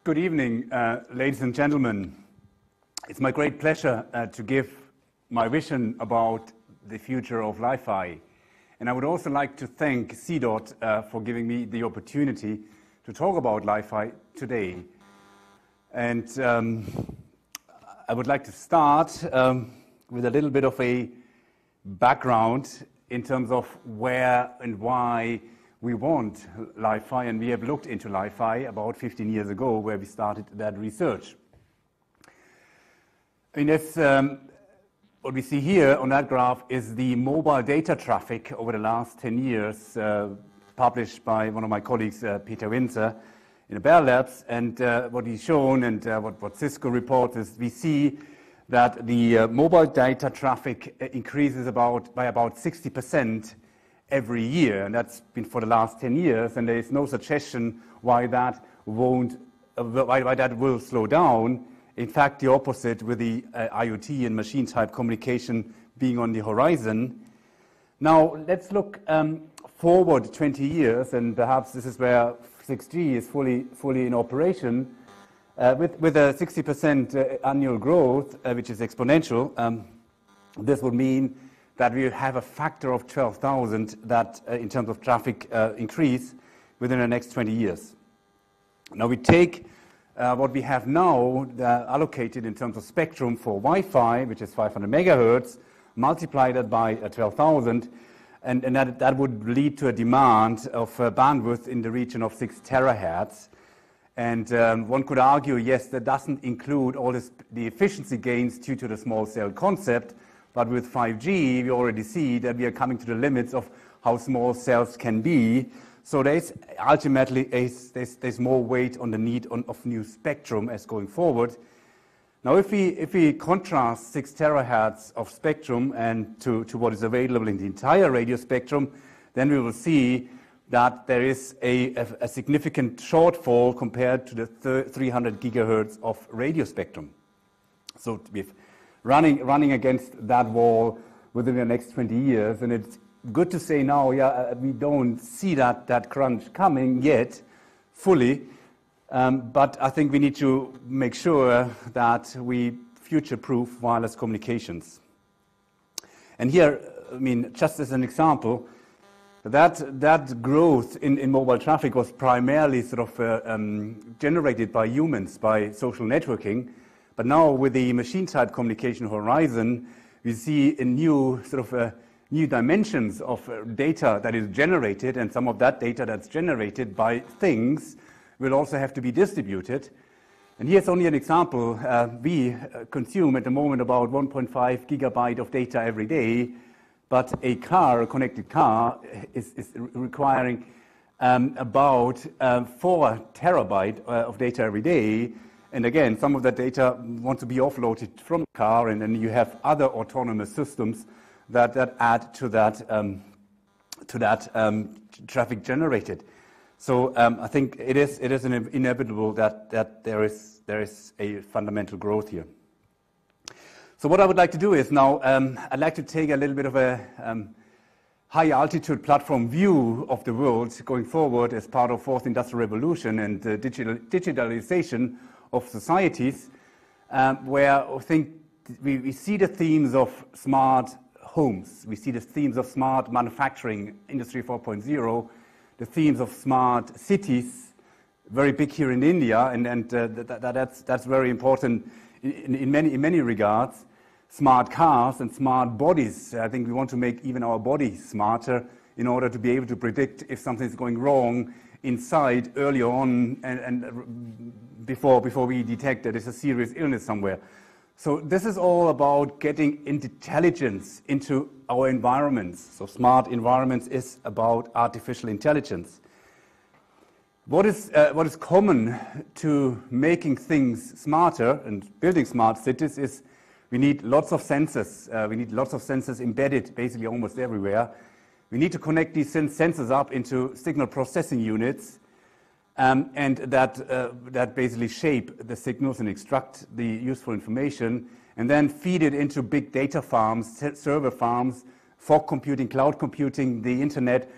Good evening, ladies and gentlemen. It's my great pleasure to give my vision about the future of LiFi. And I would also like to thank CDOT for giving me the opportunity to talk about LiFi today. And I would like to start with a little bit of a background in terms of where and why we want LiFi, and we have looked into LiFi about 15 years ago, where we started that research. I mean, that's, what we see here on that graph is the mobile data traffic over the last 10 years, published by one of my colleagues, Peter Winter, in the Bell Labs. And what he's shown and what Cisco reports is we see that the mobile data traffic increases by about 60% every year, and that's been for the last 10 years, and there is no suggestion why that will slow down. In fact, the opposite, with the IoT and machine-type communication being on the horizon. Now, let's look forward 20 years, and perhaps this is where 6G is fully in operation, with a 60% annual growth, which is exponential. This would mean that we have a factor of 12,000 that in terms of traffic increase within the next 20 years. Now we take what we have now allocated in terms of spectrum for Wi-Fi, which is 500 megahertz, multiply that by 12,000, and that would lead to a demand of bandwidth in the region of 6 terahertz. And one could argue, yes, that doesn't include all the efficiency gains due to the small cell concept. But with 5G, we already see that we are coming to the limits of how small cells can be. So there's ultimately there's more weight on the need of new spectrum as going forward. Now, if we contrast 6 terahertz of spectrum and to what is available in the entire radio spectrum, then we will see that there is a significant shortfall compared to the 300 gigahertz of radio spectrum. So we've running against that wall within the next 20 years. And it's good to say now, we don't see that crunch coming yet fully, but I think we need to make sure that we future-proof wireless communications. And here, I mean, just as an example, that growth in mobile traffic was primarily sort of generated by humans, by social networking. But now with the machine-type communication horizon, we see a new new dimensions of data that is generated, and some of that data that's generated by things will also have to be distributed. And here's only an example. We consume at the moment about 1.5 gigabyte of data every day, but a connected car, is requiring about 4 terabyte of data every day. And again, some of that data want to be offloaded from the car, and then you have other autonomous systems that add to that traffic generated. So I think it is inevitable that there is a fundamental growth here. So what I would like to do is now I'd like to take a little bit of a high altitude platform view of the world going forward as part of fourth industrial revolution and digitalization of societies, where I think we see the themes of smart homes, we see the themes of smart manufacturing, Industry 4.0, the themes of smart cities, very big here in India, and that's very important in many regards. Smart cars and smart bodies. I think we want to make even our body smarter in order to be able to predict if something is going wrong inside early on and before we detect that there's a serious illness somewhere. So this is all about getting intelligence into our environments. So smart environments is about artificial intelligence. What is common to making things smarter and building smart cities is we need lots of sensors. We need lots of sensors embedded basically almost everywhere. We need to connect these sensors up into signal processing units, and that basically shape the signals and extract the useful information, and then feed it into big data farms, server farms, fog computing, cloud computing, the internet,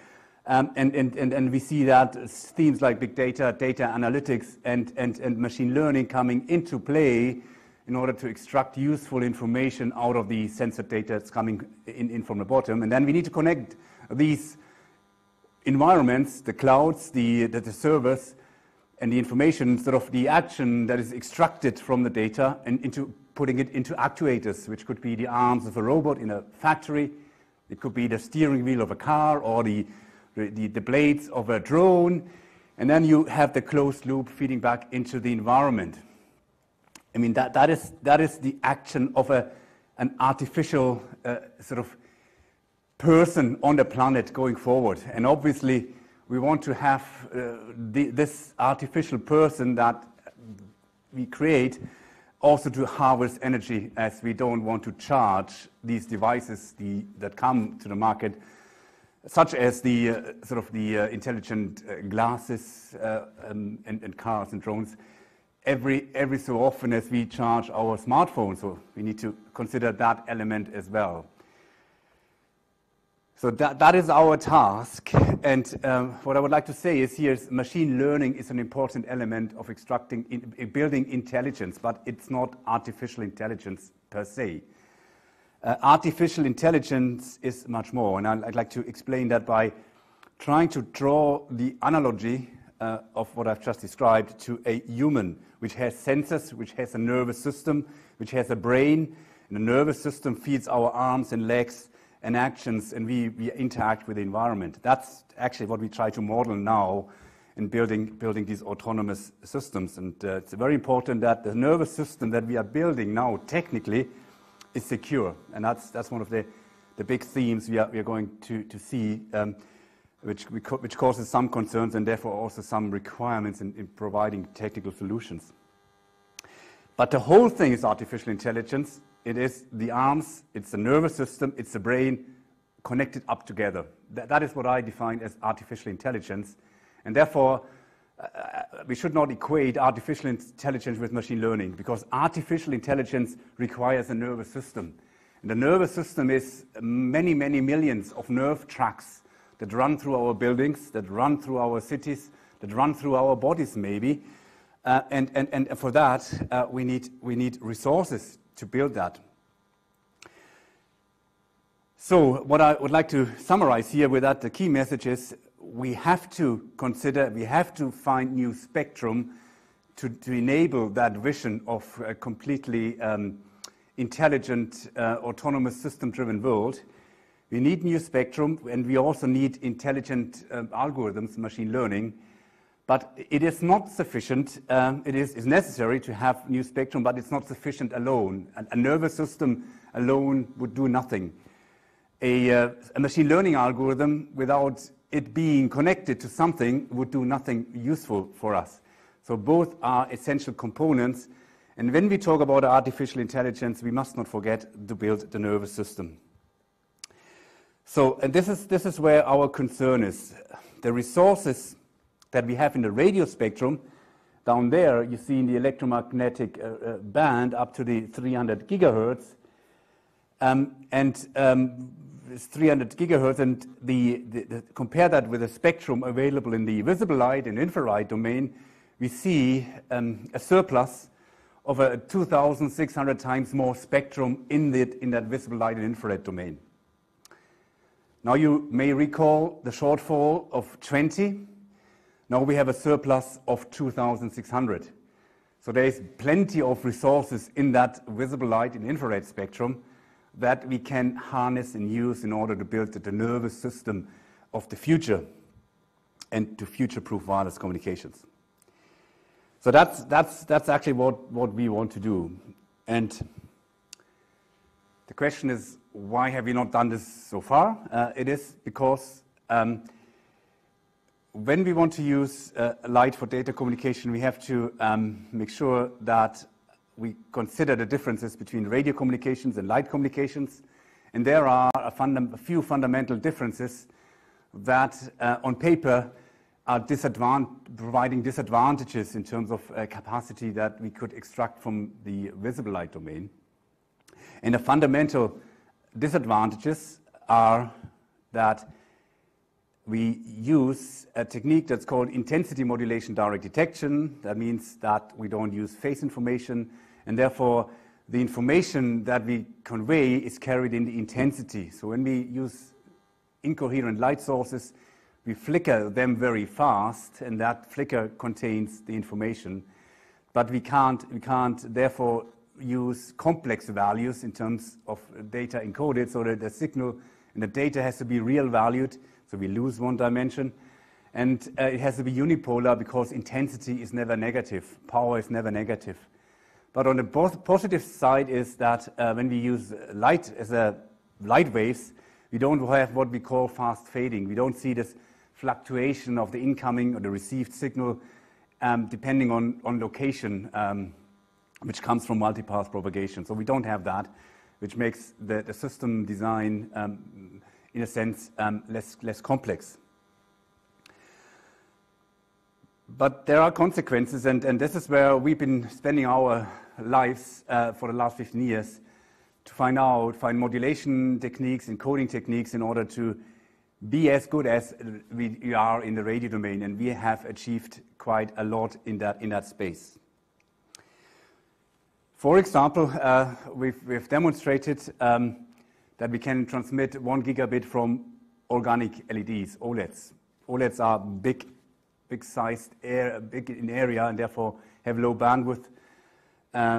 And we see that themes like big data, data analytics, and machine learning coming into play in order to extract useful information out of the sensor data that's coming in from the bottom. And then we need to connect these environments, the clouds, the servers, and the information, sort of the action that is extracted from the data, and into putting it into actuators, which could be the arms of a robot in a factory. It could be the steering wheel of a car or the blades of a drone. And then you have the closed loop feeding back into the environment. I mean, that is the action of an artificial sort of person on the planet going forward. And obviously, we want to have this artificial person that we create also to harvest energy, as we don't want to charge these devices that come to the market, such as the sort of the intelligent glasses and cars and drones, every so often as we charge our smartphones. So we need to consider that element as well. So that is our task, and what I would like to say is here is machine learning is an important element of building intelligence, but it's not artificial intelligence per se. Artificial intelligence is much more, and I'd like to explain that by trying to draw the analogy of what I've just described to a human, which has sensors, which has a nervous system, which has a brain, and the nervous system feeds our arms and legs and actions, and we interact with the environment. That's actually what we try to model now in building these autonomous systems. And it's very important that the nervous system that we are building now technically is secure. And that's one of the big themes we are going to see, which causes some concerns and therefore also some requirements in providing technical solutions. But the whole thing is artificial intelligence. It is the arms, it's the nervous system, it's the brain connected up together. That is what I define as artificial intelligence. And therefore, we should not equate artificial intelligence with machine learning, because artificial intelligence requires a nervous system. And the nervous system is many, many millions of nerve tracts that run through our buildings, that run through our cities, that run through our bodies maybe. And for that, we need resources to build that. So what I would like to summarize here with that, the key message is we have to find new spectrum to enable that vision of a completely intelligent, autonomous, system-driven world. We need new spectrum, and we also need intelligent algorithms, machine learning. But it is not sufficient. It is necessary to have new spectrum, but it's not sufficient alone. A nervous system alone would do nothing. A machine learning algorithm without it being connected to something would do nothing useful for us. So both are essential components. And when we talk about artificial intelligence, we must not forget to build the nervous system. So, and this is where our concern is. The resources that we have in the radio spectrum, down there you see in the electromagnetic band up to the 300 gigahertz, it's 300 gigahertz, and compare that with the spectrum available in the visible light and infrared domain, we see a surplus of 2,600 times more spectrum in that visible light and infrared domain. Now you may recall the shortfall of 20. Now we have a surplus of 2,600. So there is plenty of resources in that visible light and infrared spectrum that we can harness and use in order to build the nervous system of the future and to future-proof wireless communications. So that's actually what we want to do. And the question is, why have we not done this so far? It is because when we want to use light for data communication, we have to make sure that we consider the differences between radio communications and light communications. And there are a few fundamental differences that on paper are providing disadvantages in terms of capacity that we could extract from the visible light domain. And the fundamental disadvantages are that we use a technique that's called intensity modulation direct detection. That means that we don't use phase information, and therefore the information that we convey is carried in the intensity. So when we use incoherent light sources, we flicker them very fast, and that flicker contains the information. But we can't therefore use complex values in terms of data encoded, so that the signal and the data has to be real valued, so we lose one dimension. And it has to be unipolar because intensity is never negative, power is never negative. But on the positive side is that when we use light as light waves, we don't have what we call fast fading. We don't see this fluctuation of the incoming or the received signal depending on location, which comes from multipath propagation. So we don't have that, which makes the system design, in a sense, less complex. But there are consequences, and this is where we've been spending our lives for the last 15 years to find modulation techniques and coding techniques in order to be as good as we are in the radio domain, and we have achieved quite a lot in that space. For example, we've demonstrated that we can transmit 1 gigabit from organic LEDs, OLEDs. OLEDs are big-sized, big in area, and therefore have low bandwidth.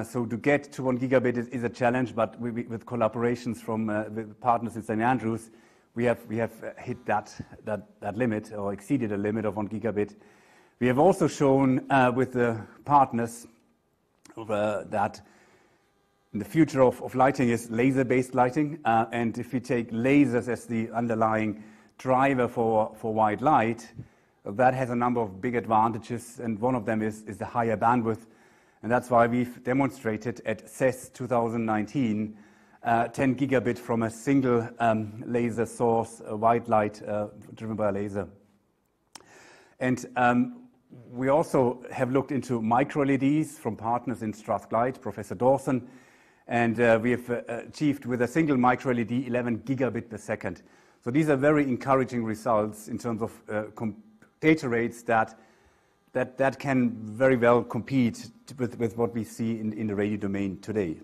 So to get to 1 gigabit is a challenge, but with collaborations from with partners in St. Andrews, we have hit that limit or exceeded a limit of 1 gigabit. We have also shown with the partners that the future of lighting is laser-based lighting, and if we take lasers as the underlying driver for white light, that has a number of big advantages, and one of them is the higher bandwidth. And that's why we've demonstrated at CES 2019 10 gigabit from a single laser source, white light driven by a laser. And we also have looked into micro LEDs from partners in Strathclyde, Professor Dawson, and we have achieved with a single micro LED 11 gigabit per second. So these are very encouraging results in terms of data rates that can very well compete with what we see in the radio domain today.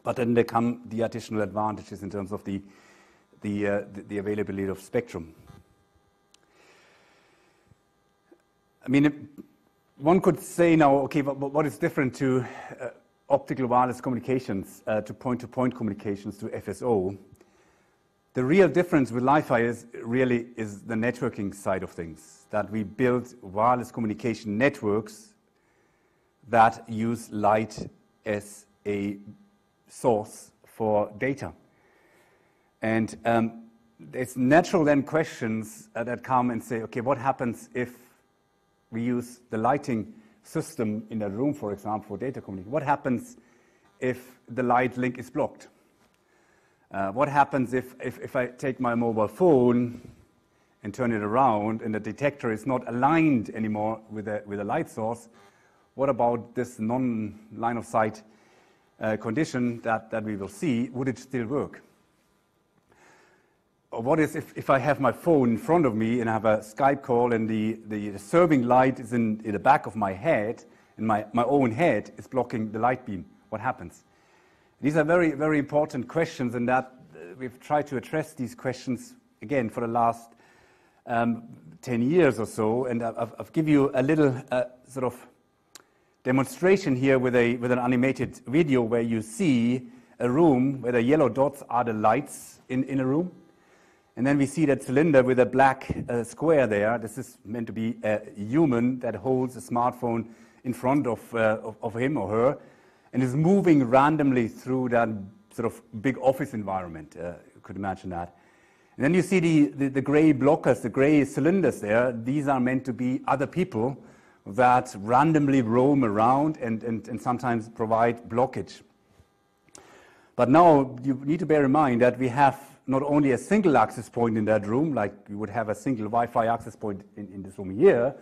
But then there come the additional advantages in terms of the availability of spectrum. I mean, one could say now, okay, but what is different to optical wireless communications, to point-to-point communications, to FSO? The real difference with LiFi is the networking side of things, that we build wireless communication networks that use light as a source for data. And there's natural then questions that come and say, okay, what happens if we use the lighting system in a room, for example, for data communication? What happens if the light link is blocked? What happens if I take my mobile phone and turn it around and the detector is not aligned anymore with a light source? What about this non-line of sight condition that we will see? Would it still work? Or what is if I have my phone in front of me and I have a Skype call and the serving light is in the back of my head and my own head is blocking the light beam? What happens? These are very, very important questions, and that we've tried to address these questions again for the last 10 years or so. And I've given you a little sort of demonstration here with an animated video where you see a room where the yellow dots are the lights in a room. And then we see that cylinder with a black square there. This is meant to be a human that holds a smartphone in front of him or her and is moving randomly through that sort of big office environment. You could imagine that. And then you see the gray blockers, the gray cylinders there. These are meant to be other people that randomly roam around and sometimes provide blockage. But now you need to bear in mind that we have not only a single access point in that room, like you would have a single Wi-Fi access point in this room here.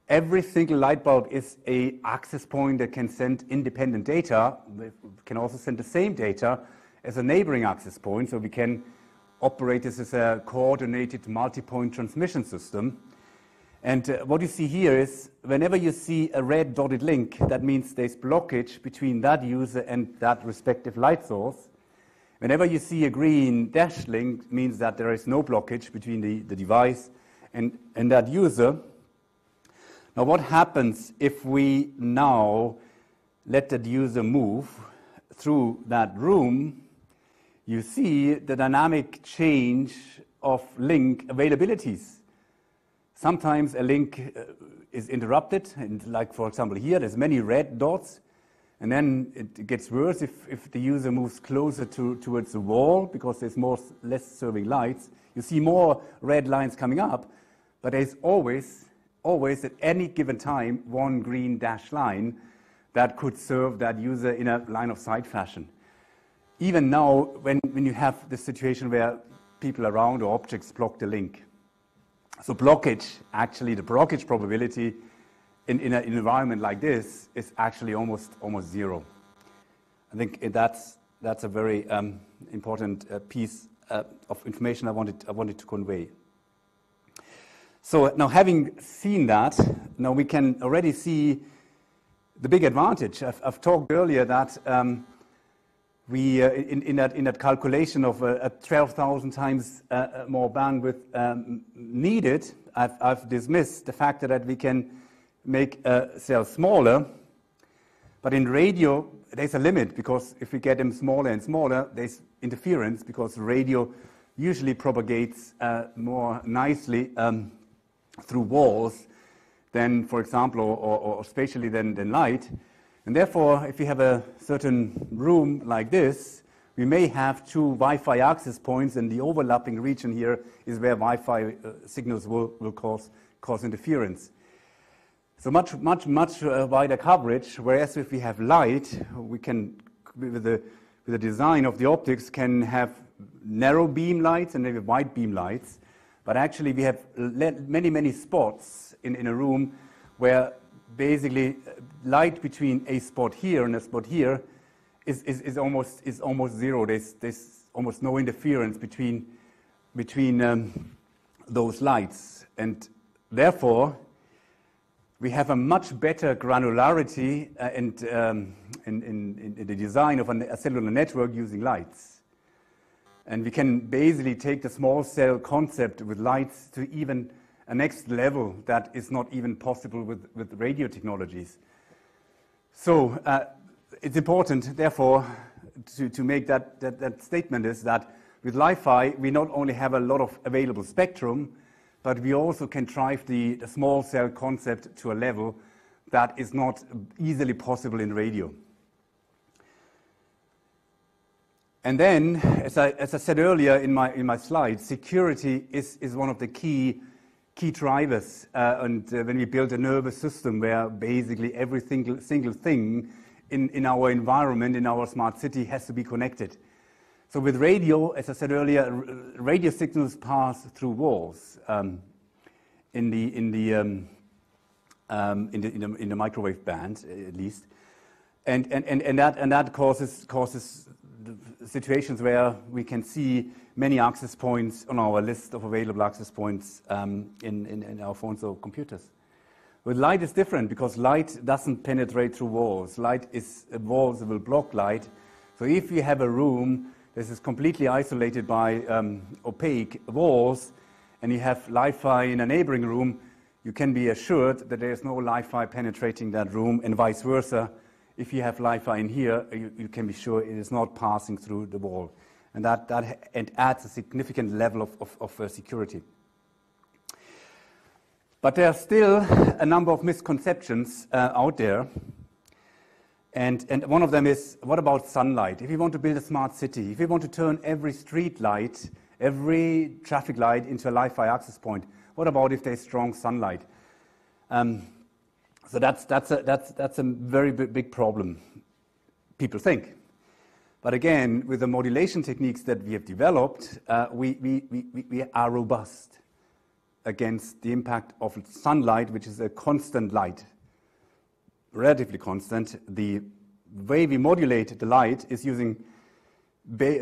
Every single light bulb is an access point that can send independent data. We can also send the same data as a neighboring access point, so we can operate this as a coordinated multi-point transmission system. And what you see here is whenever you see a red dotted link, that means there's blockage between that user and that respective light source. Whenever you see a green dashed link, means that there is no blockage between the device and that user. Now what happens if we now let that user move through that room? You see the dynamic change of link availabilities. Sometimes a link is interrupted, and like for example here, there's many red dots, and then it gets worse if the user moves closer towards the wall because there's less serving lights. You see more red lines coming up, but there's always at any given time one green dashed line that could serve that user in a line of sight fashion. Even now, when you have the situation where people around or objects block the link. So blockage, actually the blockage probability in an environment like this is actually almost zero. I think that's a very important piece of information I wanted to convey. So now having seen that, now we can already see the big advantage. I've talked earlier that we in that calculation of 12,000 times more bandwidth needed, I've dismissed the fact that we can make cells smaller, but in radio there's a limit, because if we get them smaller and smaller, there's interference, because radio usually propagates more nicely through walls than, for example, or spatially than light. And therefore, if we have a certain room like this, we may have two Wi-Fi access points, and the overlapping region here is where Wi-Fi signals will cause interference. So much wider coverage, whereas if we have light, we can, with the design of the optics, can have narrow beam lights and maybe wide beam lights. But actually we have many spots in a room where basically light between a spot here and a spot here is almost zero. There's almost no interference between those lights, and therefore we have a much better granularity in the design of a cellular network using lights. And we can basically take the small cell concept with lights to even a next level that is not even possible with radio technologies. So it's important, therefore, to make that statement, is that with LiFi we not only have a lot of available spectrum, but we also can drive the small cell concept to a level that is not easily possible in radio. And then, as I said earlier in my slide, security is one of the key drivers. And when we build a nervous system where basically every single thing in our environment, in our smart city, has to be connected. So with radio, as I said earlier, radio signals pass through walls in the microwave band, at least, and that causes situations where we can see many access points on our list of available access points in our phones or computers. With light, it's different, because light doesn't penetrate through walls. Walls will block light. So if you have a room this is completely isolated by opaque walls, and you have LiFi in a neighboring room, you can be assured that there is no LiFi penetrating that room, and vice versa. If you have LiFi in here, you can be sure it is not passing through the wall. And that adds a significant level of security. But there are still a number of misconceptions out there. And one of them is, what about sunlight? If you want to build a smart city, if you want to turn every street light, every traffic light into a LiFi access point, what about if there's strong sunlight? So that's a very big problem, people think. But again, with the modulation techniques that we have developed, we are robust against the impact of sunlight, which is a constant light, relatively constant. The way we modulate the light is using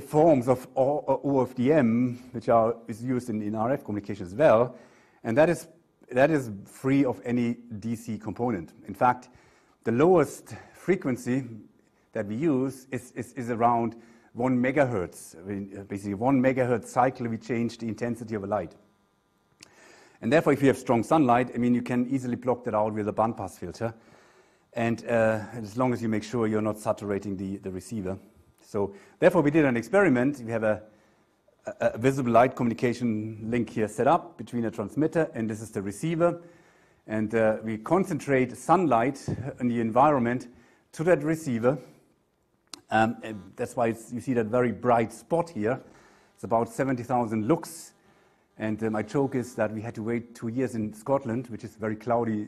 forms of OFDM, which is used in RF communication as well, and that is free of any DC component. In fact, the lowest frequency that we use is around 1 megahertz. Basically, 1 megahertz cycle, we change the intensity of a light. And therefore, if you have strong sunlight, I mean, you can easily block that out with a bandpass filter. And as long as you make sure you're not saturating the receiver. So therefore, we did an experiment. We have a visible light communication link here set up between a transmitter, and this is the receiver. And we concentrate sunlight in the environment to that receiver. And that's why you see that very bright spot here. It's about 70,000 lux. And my joke is that we had to wait 2 years in Scotland, which is a very cloudy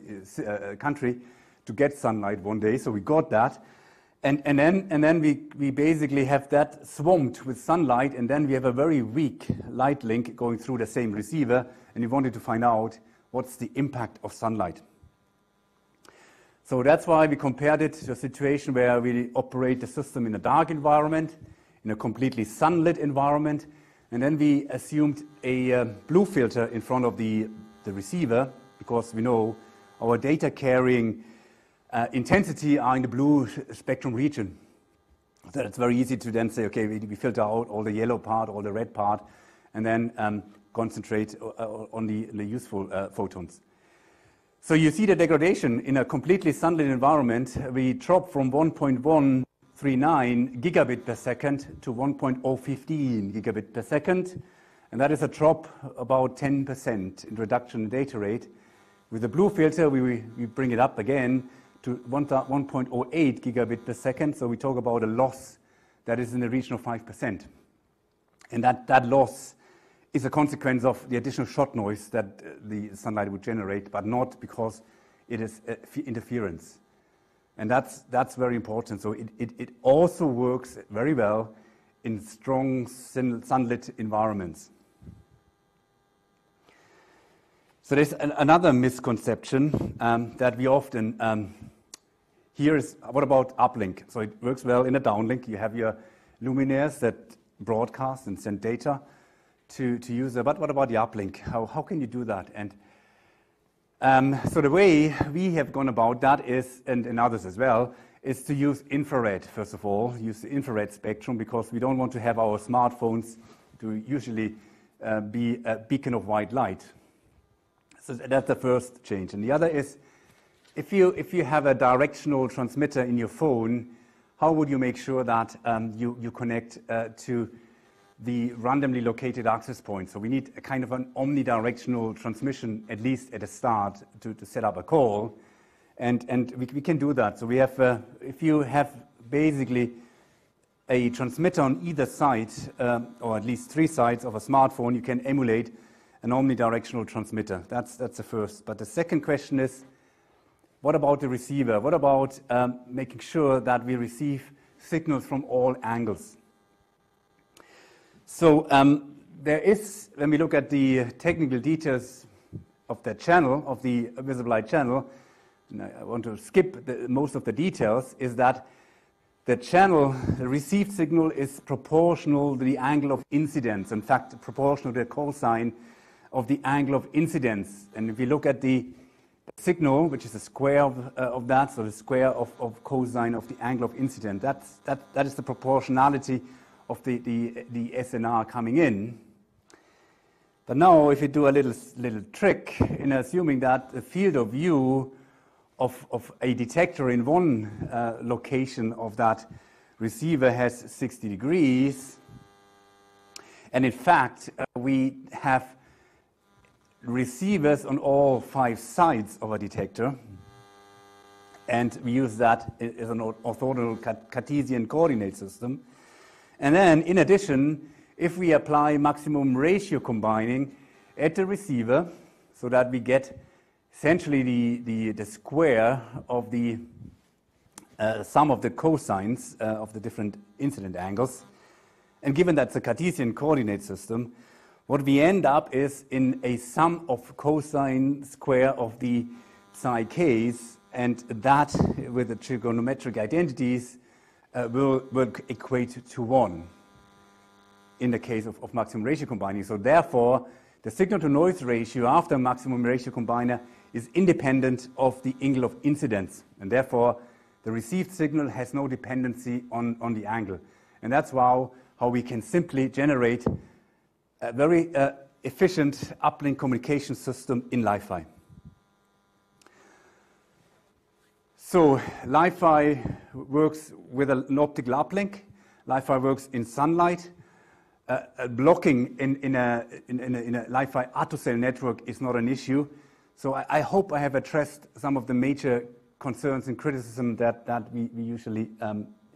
country, to get sunlight one day. So we got that. And then we basically have that swamped with sunlight, and then we have a very weak light link going through the same receiver, and we wanted to find out what's the impact of sunlight. So that's why we compared it to a situation where we operate the system in a dark environment, in a completely sunlit environment, and then we assumed a blue filter in front of the receiver, because we know our data carrying intensity are in the blue spectrum region. So it's very easy to then say, okay, we filter out all the yellow part, all the red part, and then concentrate on the useful photons. So you see the degradation in a completely sunlit environment. We drop from 1.139 gigabit per second to 1.015 gigabit per second. And that is a drop about 10% in reduction in data rate. With the blue filter, we bring it up again to 1.08 gigabit per second. So we talk about a loss that is in the region of 5%. And that loss is a consequence of the additional shot noise that the sunlight would generate, but not because it is interference. And that's very important. So it also works very well in strong sunlit environments. So there's another misconception that we often hear is, what about uplink? So it works well in a downlink. You have your luminaires that broadcast and send data to user, but what about the uplink? How can you do that? And so the way we have gone about that is, and others as well, is to use infrared, first of all, use the infrared spectrum, because we don't want to have our smartphones to usually be a beacon of white light. So that's the first change. And the other is, if you have a directional transmitter in your phone, how would you make sure that you connect to the randomly located access point? So we need a kind of an omnidirectional transmission, at least at the start, to set up a call. And we can do that. So we have, if you have basically a transmitter on either side, or at least 3 sides of a smartphone, you can emulate an omnidirectional transmitter. That's the first. But the second question is, what about the receiver? What about making sure that we receive signals from all angles? So there is, when we look at the technical details of that channel, of the visible light channel, and I want to skip most of the details, is that the channel, the received signal, is proportional to the angle of incidence. In fact, proportional to the cosine of the angle of incidence. And if you look at the signal, which is the square of that, so the square of cosine of the angle of incidence, that is the proportionality of the SNR coming in. But now, if you do a little trick in assuming that the field of view of a detector in one location of that receiver has 60 degrees, and in fact we have receivers on all 5 sides of a detector, and we use that as an orthogonal Cartesian coordinate system. And then, in addition, if we apply maximum ratio combining at the receiver, so that we get essentially the square of the sum of the cosines of the different incident angles, and given that's a Cartesian coordinate system, what we end up is in a sum of cosine square of the psi k's, and that, with the trigonometric identities, will equate to 1. in the case of maximum ratio combining. So therefore, the signal-to-noise ratio after maximum ratio combiner is independent of the angle of incidence, and therefore the received signal has no dependency on the angle. And that's how we can simply generate a very efficient uplink communication system in LiFi. So LiFi works with an optical uplink. LiFi works in sunlight. Blocking in a LiFi AutoCell network is not an issue. So I hope I have addressed some of the major concerns and criticism that we usually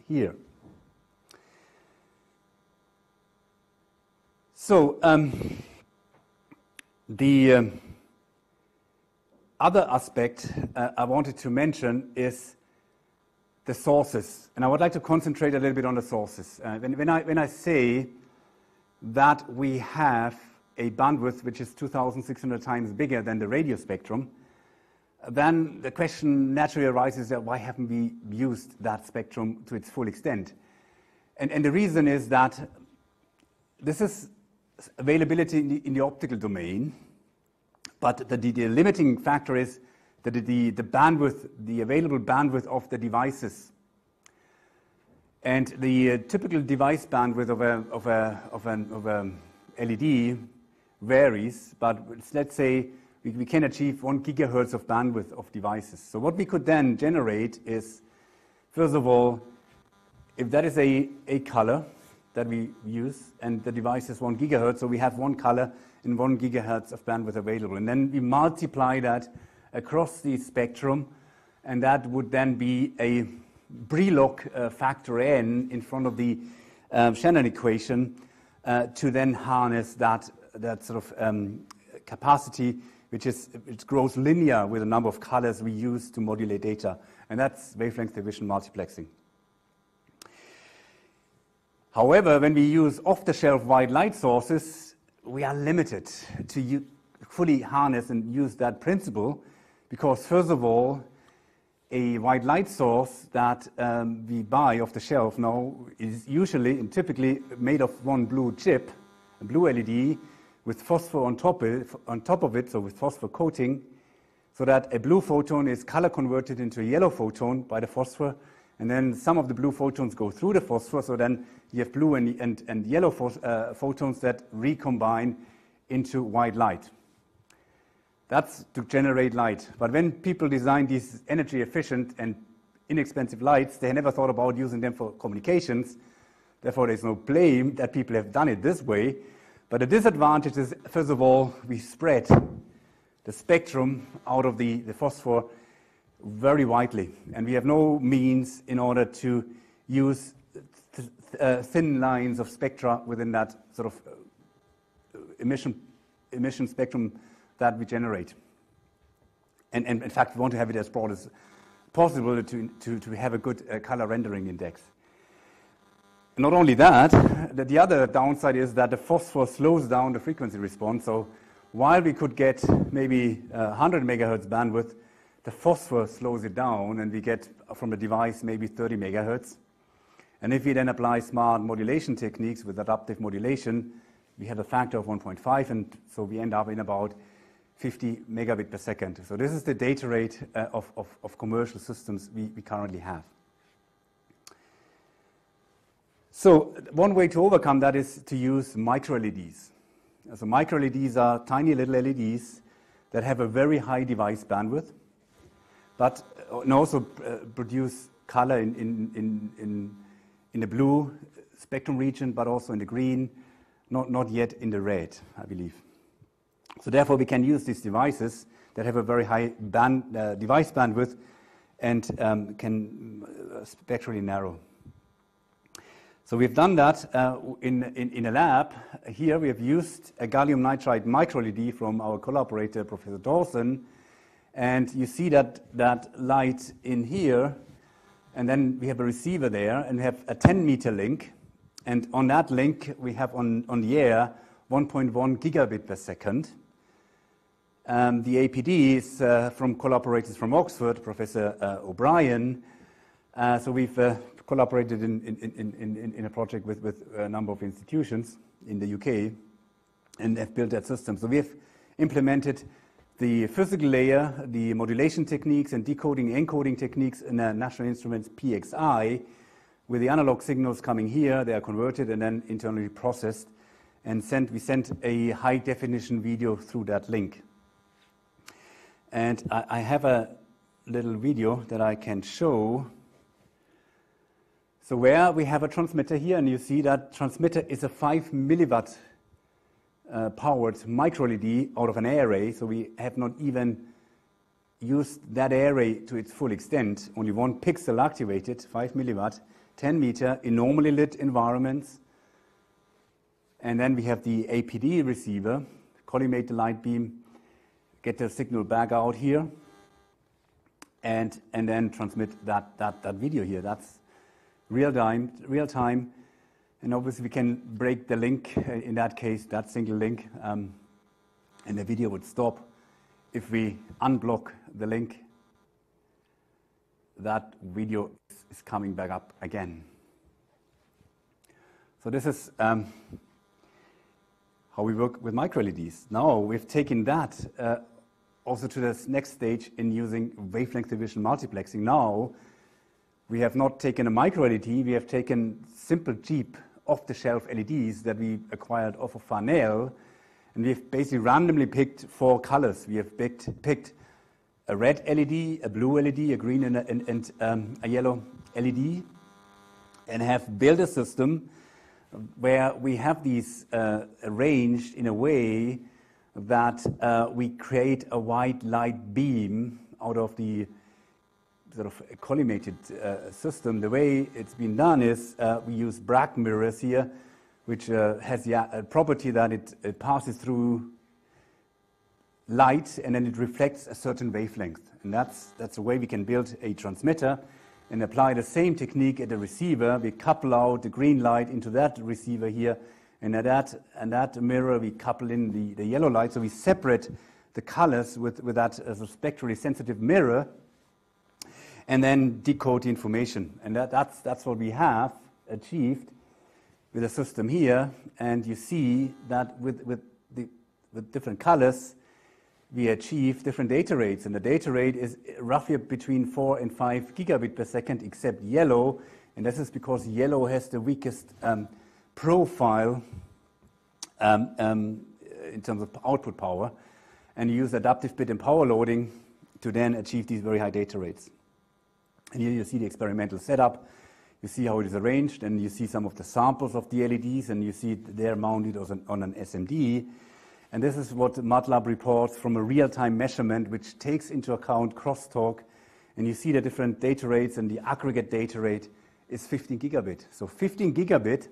hear. So the other aspect I wanted to mention is the sources, and I would like to concentrate a little bit on the sources. When I say that we have a bandwidth which is 2,600 times bigger than the radio spectrum, then the question naturally arises that why haven't we used that spectrum to its full extent? And the reason is that this is availability in the optical domain, but the limiting factor is that the bandwidth, the available bandwidth of the devices. And the typical device bandwidth of an LED varies, but let's say we can achieve 1 gigahertz of bandwidth of devices. So what we could then generate is, first of all, if that is a color that we use, and the device is 1 gigahertz, so we have one color and 1 gigahertz of bandwidth available. And then we multiply that across the spectrum, and that would then be a Brelock factor n in front of the Shannon equation to then harness that sort of capacity, which grows linear with the number of colors we use to modulate data, and that's wavelength division multiplexing. However, when we use off-the-shelf white light sources, we are limited to fully harness and use that principle, because first of all, a white light source that we buy off the shelf now is usually and typically made of one blue chip, a blue LED, with phosphor on top of it, so with phosphor coating, so that a blue photon is color converted into a yellow photon by the phosphor, and then some of the blue photons go through the phosphor, so then you have blue and yellow photons that recombine into white light. That's to generate light. But when people design these energy efficient and inexpensive lights, they never thought about using them for communications. Therefore, there's no blame that people have done it this way. But the disadvantage is, first of all, we spread the spectrum out of the phosphor very widely. And we have no means in order to use thin lines of spectra within that sort of emission spectrum that we generate. And in fact, we want to have it as broad as possible to have a good color rendering index. Not only that, the other downside is that the phosphor slows down the frequency response. So while we could get maybe 100 megahertz bandwidth, the phosphor slows it down, and we get from the device maybe 30 megahertz. And if we then apply smart modulation techniques with adaptive modulation, we have a factor of 1.5, and so we end up in about 50 megabit per second. So this is the data rate of commercial systems we currently have. So one way to overcome that is to use micro LEDs. So micro LEDs are tiny little LEDs that have a very high device bandwidth, but and also produce color in the blue spectrum region, but also in the green, not yet in the red, I believe. So therefore, we can use these devices that have a very high device bandwidth and can spectrally narrow. So we've done that in a lab. Here we have used a gallium nitride micro LED from our collaborator, Professor Dawson. And you see that light in here, and then we have a receiver there, and we have a 10-meter link. And on that link, we have on the air 1.1 gigabit per second. The APD is from collaborators from Oxford, Professor O'Brien, So we've collaborated in a project with a number of institutions in the UK, and have built that system. So we have implemented the physical layer, the modulation techniques and decoding and encoding techniques in a National Instruments PXI, with the analog signals coming here. They are converted and then internally processed, and we sent a high definition video through that link. And I have a little video that I can show. So where we have a transmitter here, and you see that transmitter is a 5 milliwatt powered micro LED out of an array. So we have not even used that array to its full extent. Only one pixel activated, 5 milliwatt, 10 meter in normally lit environments. And then we have the APD receiver, collimate the light beam, get the signal back out here, and then transmit that video here. That's real time. And obviously we can break the link, in that case, that single link, and the video would stop. If we unblock the link, that video is coming back up again. So this is how we work with micro LEDs. Now we've taken that also to this next stage in using wavelength division multiplexing. Now we have not taken a micro LED, we have taken simple, cheap, off-the-shelf LEDs that we acquired off of Farnell, and we've basically randomly picked 4 colors. We have picked a red LED, a blue LED, a green, and a yellow LED, and have built a system where we have these arranged in a way that we create a white light beam out of the sort of collimated system. The way it's been done is we use Bragg mirrors here, which has the property that it passes through light and then it reflects a certain wavelength. And that's the way we can build a transmitter and apply the same technique at the receiver. We couple out the green light into that receiver here, and that mirror we couple in the yellow light. So we separate the colors with that as a spectrally sensitive mirror, and then decode the information. And that's what we have achieved with the system here. And you see that with different colors, we achieve different data rates. And the data rate is roughly between 4 and 5 gigabit per second, except yellow. And this is because yellow has the weakest profile in terms of output power. And you use adaptive bit and power loading to then achieve these very high data rates. And here you see the experimental setup. You see how it is arranged, and you see some of the samples of the LEDs, and you see they're mounted on an SMD. And this is what MATLAB reports from a real-time measurement, which takes into account crosstalk. And you see the different data rates, and the aggregate data rate is 15 gigabit. So 15 gigabit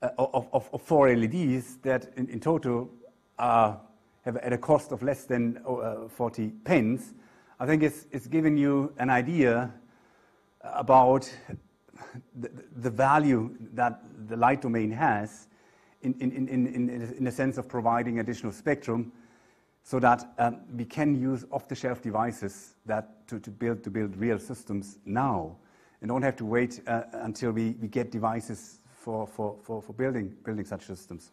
of 4 LEDs that in total have at a cost of less than 40 pence. I think it's giving you an idea about the value that the light domain has in the sense of providing additional spectrum, so that we can use off-the-shelf devices to build real systems now, and don't have to wait until we get devices for building such systems.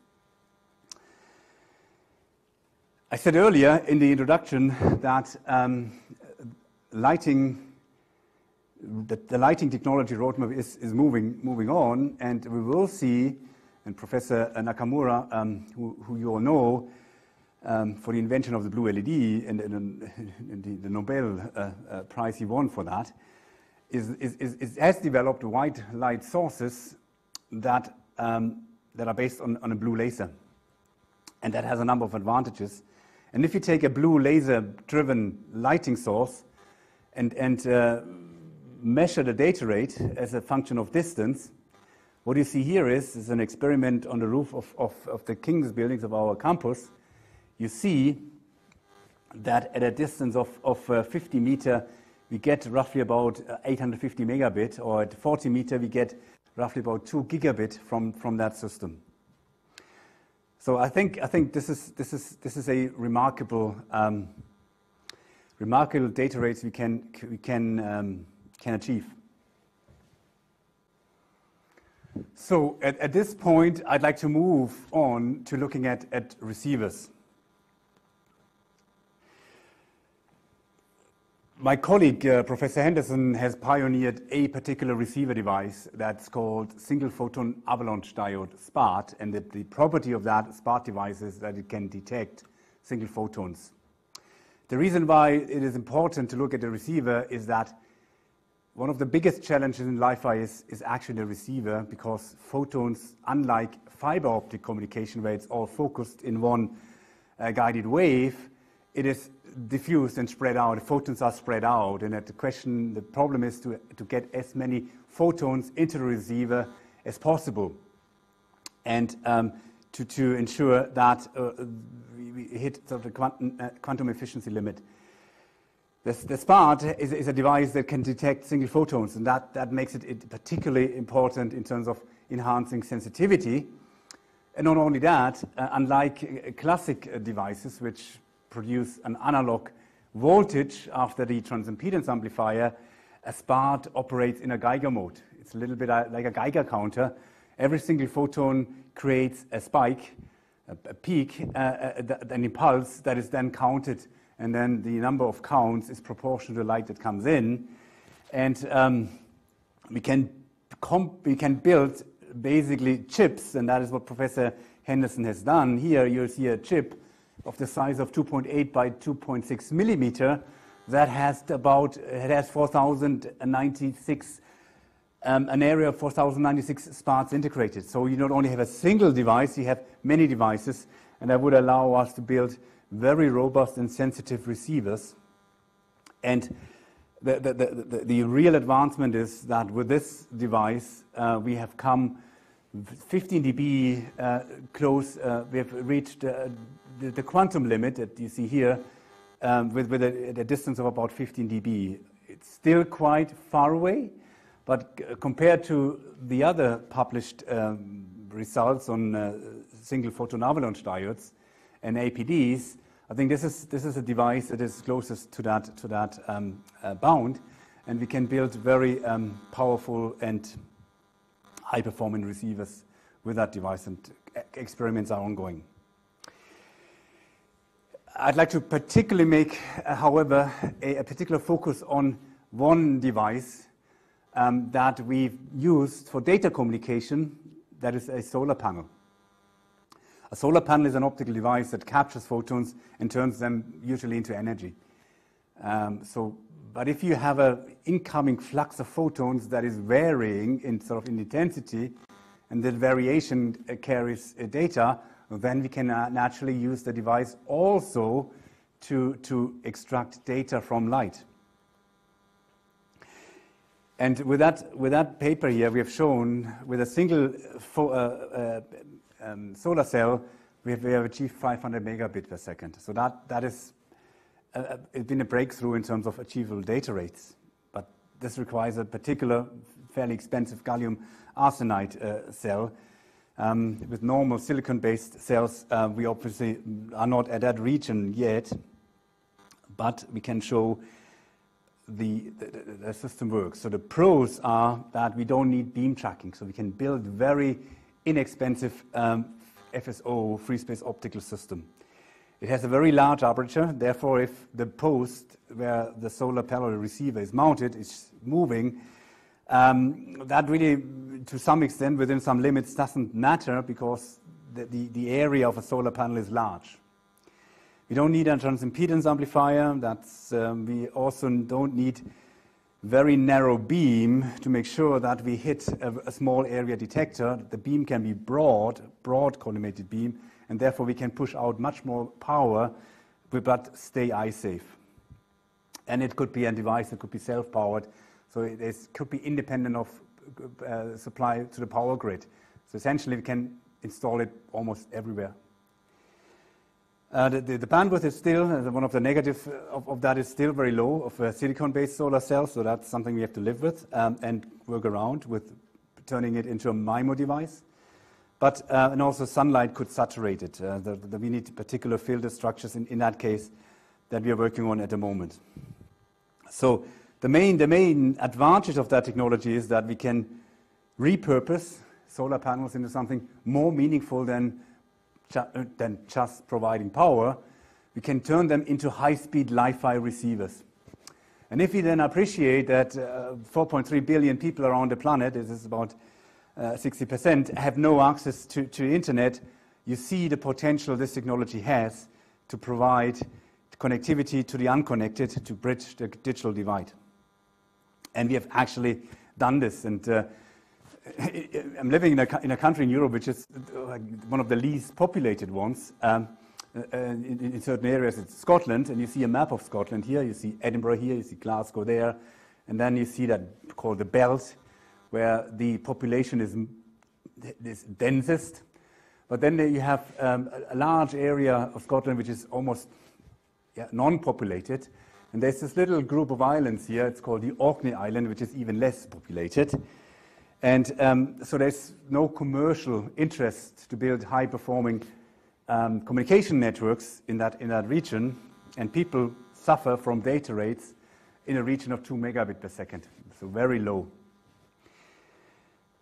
I said earlier in the introduction that the lighting technology roadmap is moving on, and we will see, and Professor Nakamura, who you all know, for the invention of the blue LED and the Nobel Prize he won for that, has developed white light sources that are based on a blue laser, and that has a number of advantages. And if you take a blue laser-driven lighting source and measure the data rate as a function of distance, what you see here is an experiment on the roof of the King's buildings of our campus. You see that at a distance of 50 meter, we get roughly about 850 megabit, or at 40 meter, we get roughly about 2 gigabit from that system. So I think this is a remarkable data rates we can achieve. So at this point, I'd like to move on to looking at receivers. My colleague, Professor Henderson, has pioneered a particular receiver device that's called single photon avalanche diode SPAD, and the property of that SPAD device is that it can detect single photons. The reason why it is important to look at the receiver is that one of the biggest challenges in LiFi is actually the receiver, because photons, unlike fiber optic communication where it's all focused in one guided wave, it is diffused and spread out. The photons are spread out, and the problem is to get as many photons into the receiver as possible, and to ensure that we hit sort of the quantum efficiency limit. The SPAD is a device that can detect single photons, and that makes it particularly important in terms of enhancing sensitivity. And not only that, unlike classic devices which produce an analog voltage after the transimpedance amplifier, a SPAD operates in a Geiger mode. It's a little bit like a Geiger counter. Every single photon creates a spike, a peak, an impulse that is then counted, and then the number of counts is proportional to the light that comes in. And we can build basically chips, and that is what Professor Henderson has done. Here you'll see a chip of the size of 2.8 by 2.6 millimeter that has 4,096, an area of 4,096 SPADs integrated. So you not only have a single device, you have many devices, and that would allow us to build very robust and sensitive receivers. And the real advancement is that with this device, we have come 15 dB close. We have reached the quantum limit that you see here with a distance of about 15 dB. It's still quite far away, but compared to the other published results on single photon avalanche diodes and APDs, I think this is a device that is closest to that bound, and we can build very powerful and high-performing receivers with that device, and experiments are ongoing. I'd like to particularly make, however, a particular focus on one device that we've used for data communication, that is a solar panel. A solar panel is an optical device that captures photons and turns them usually into energy. But if you have an incoming flux of photons that is varying in intensity, and the variation carries data, then we can naturally use the device also to extract data from light. And with that paper here, we have shown with a single solar cell, we have achieved 500 megabit per second. So that is it's been a breakthrough in terms of achievable data rates. But this requires a particular, fairly expensive gallium arsenide cell. With normal silicon-based cells, we obviously are not at that region yet, but we can show the system works. So the pros are that we don't need beam tracking, so we can build very inexpensive FSO, free space optical system. It has a very large aperture, therefore if the post where the solar panel receiver is mounted is moving, that really, to some extent, within some limits, doesn't matter because the area of a solar panel is large. We don't need a transimpedance amplifier. We also don't need very narrow beam to make sure that we hit a small area detector. The beam can be broad collimated beam, and therefore we can push out much more power, but stay eye safe. And it could be a device that could be self-powered, so it could be independent of supply to the power grid. So essentially we can install it almost everywhere. The bandwidth is still, one of the negatives of that is still very low of a silicon-based solar cell, so that's something we have to live with and work around with turning it into a MIMO device. But and also sunlight could saturate it. We need particular filter structures in that case that we are working on at the moment. So the main advantage of that technology is that we can repurpose solar panels into something more meaningful than just providing power. We can turn them into high-speed LiFi receivers. And if you then appreciate that 4.3 billion people around the planet, this is about 60%, have no access to internet, you see the potential this technology has to provide connectivity to the unconnected, to bridge the digital divide. And we have actually done this. And I'm living in a country in Europe which is one of the least populated ones. In certain areas, it's Scotland, and you see a map of Scotland here. You see Edinburgh here, you see Glasgow there, and then you see that called the belt, where the population is densest. But then you have a large area of Scotland which is almost non-populated, and there's this little group of islands here. It's called the Orkney Island, which is even less populated. And so there's no commercial interest to build high-performing communication networks in that region, and people suffer from data rates in a region of 2 megabit per second, so very low.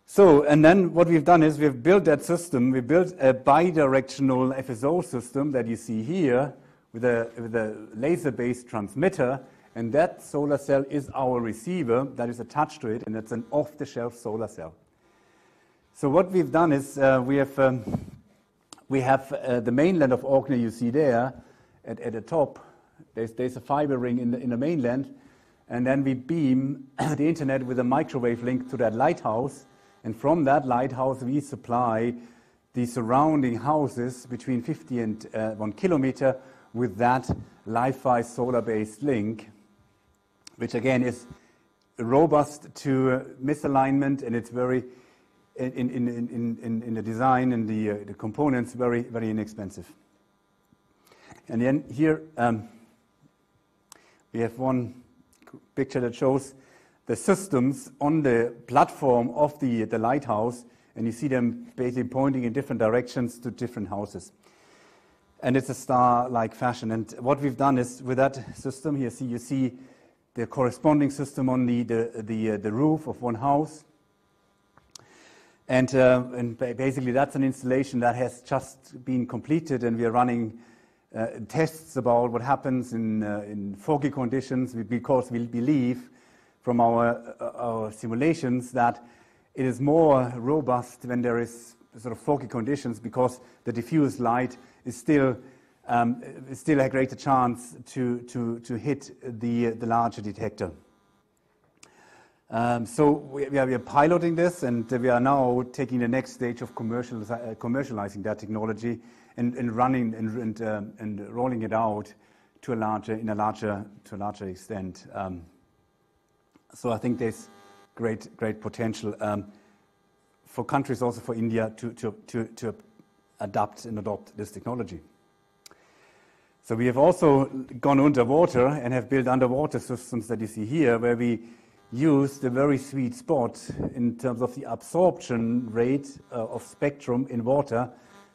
So, and then what we've done is we've built that system. We built a bidirectional FSO system that you see here with a laser-based transmitter, and that solar cell is our receiver that is attached to it, and it's an off-the-shelf solar cell. So what we've done is we have the mainland of Orkney you see there at the top. There's a fiber ring in the mainland, and then we beam the internet with a microwave link to that lighthouse, and from that lighthouse we supply the surrounding houses between 50 and 1 kilometer with that LiFi solar-based link, which again is robust to misalignment, and it's very in the design and the components very, very inexpensive. And then here we have one picture that shows the systems on the platform of the lighthouse, and you see them basically pointing in different directions to different houses. And it's a star-like fashion. And what we've done is with that system here, you see the corresponding system on the roof of one house. And basically that's an installation that has just been completed, and we are running tests about what happens in foggy conditions, because we believe from our simulations that it is more robust when there is sort of foggy conditions, because the diffuse light is still a greater chance to hit the larger detector. So we are piloting this, and we are now taking the next stage of commercializing that technology and running and rolling it out to a larger extent. So I think there's great potential for countries, also for India, to adapt and adopt this technology. So we have also gone underwater and have built underwater systems that you see here, where we use the very sweet spot in terms of the absorption rate of spectrum in water,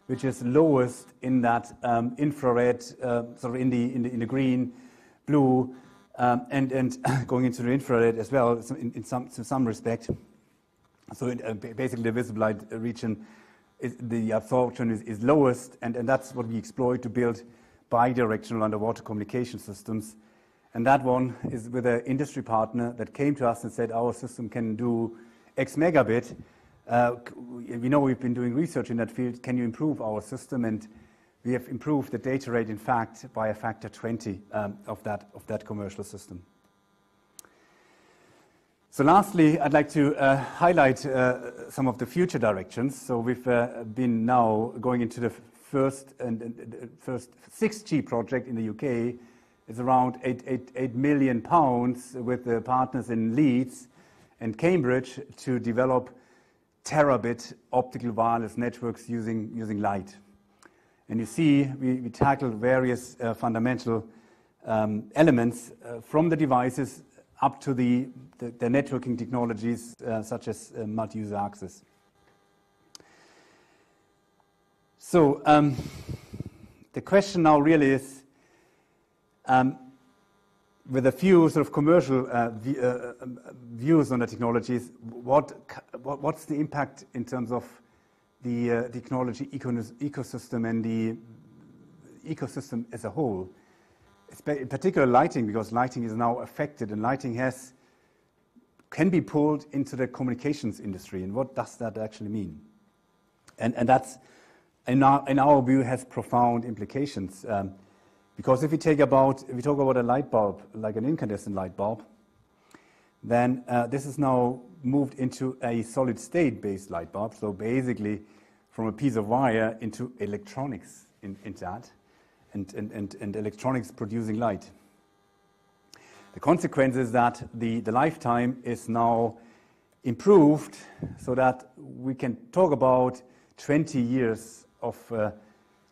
which is lowest in that infrared, sort of in the green, blue, and going into the infrared as well, to some respect. So basically, the visible light region, the absorption is lowest, and that's what we exploit to build bidirectional underwater communication systems. And that one is with an industry partner that came to us and said, our system can do X megabit. We know we've been doing research in that field. Can you improve our system? And we have improved the data rate, in fact, by a factor 20 of that commercial system. So lastly, I'd like to highlight some of the future directions. So we've been now going into the first 6G project in the UK. It's around £8 million with the partners in Leeds and Cambridge to develop terabit optical wireless networks using light. And you see, we tackled various fundamental elements from the devices up to the networking technologies such as multi-user access. So the question now really is, with a few sort of commercial views on the technologies, what what's the impact in terms of the technology ecosystem and the ecosystem as a whole. In particular lighting, because lighting is now affected, and lighting can be pulled into the communications industry. And what does that actually mean? And that's, in our view, has profound implications. Because if we talk about a light bulb, like an incandescent light bulb, then this is now moved into a solid state based light bulb. So basically from a piece of wire into electronics in that, and electronics producing light. The consequence is that the lifetime is now improved so that we can talk about 20 years of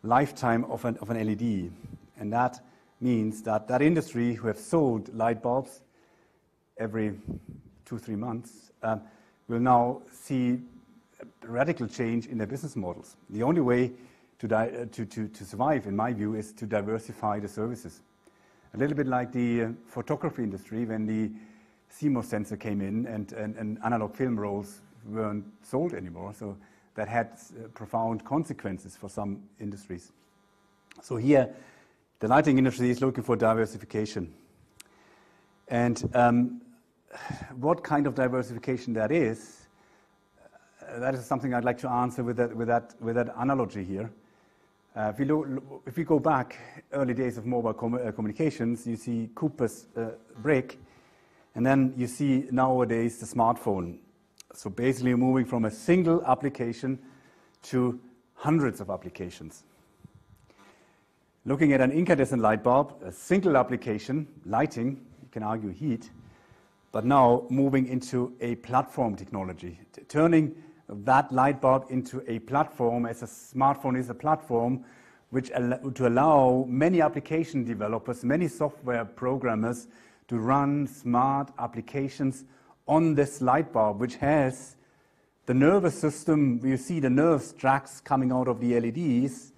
lifetime of an LED. And that means that industry who have sold light bulbs every 2-3 months will now see a radical change in their business models. The only way to survive, in my view, is to diversify the services. A little bit like the photography industry when the CMOS sensor came in and analog film rolls weren't sold anymore. So that had profound consequences for some industries. So here, the lighting industry is looking for diversification. And what kind of diversification that is something I'd like to answer with that analogy here. If we go back early days of mobile communications, you see Cooper's brick, and then you see nowadays the smartphone. So basically moving from a single application to hundreds of applications. Looking at an incandescent light bulb, a single application, lighting, you can argue heat, but now moving into a platform technology, turning that light bulb into a platform, as a smartphone is a platform, which to allow many application developers, many software programmers to run smart applications on this light bulb, which has the nervous system. You see the nerve tracks coming out of the LEDs.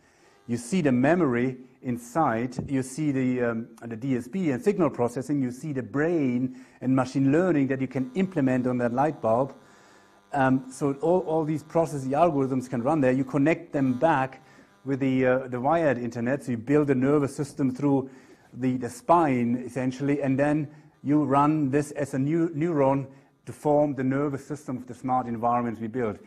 You see the memory inside. You see the DSP and signal processing. You see the brain and machine learning that you can implement on that light bulb. So all these processing algorithms can run there. You connect them back with the wired internet. So you build a nervous system through the spine, essentially, and then you run this as a neuron to form the nervous system of the smart environment we build.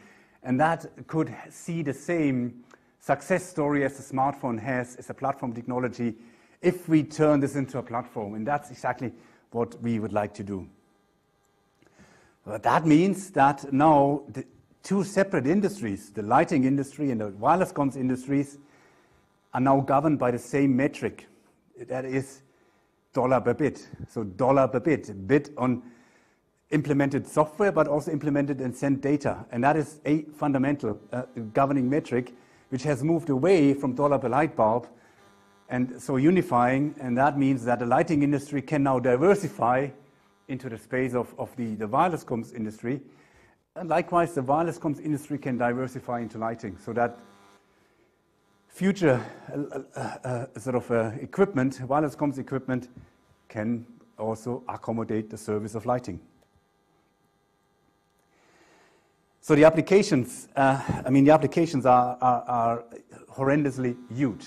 And that could see the same success story as the smartphone has as a platform technology if we turn this into a platform. And that's exactly what we would like to do. But that means that now the two separate industries, the lighting industry and the wireless comms industries, are now governed by the same metric. That is dollar per bit. So dollar per bit on implemented software, but also implemented and sent data. And that is a fundamental governing metric, which has moved away from dollar per light bulb, and so unifying. And that means that the lighting industry can now diversify into the space of the wireless comms industry. And likewise, the wireless comms industry can diversify into lighting, so that future equipment, wireless comms equipment, can also accommodate the service of lighting. So the applications, the applications are horrendously huge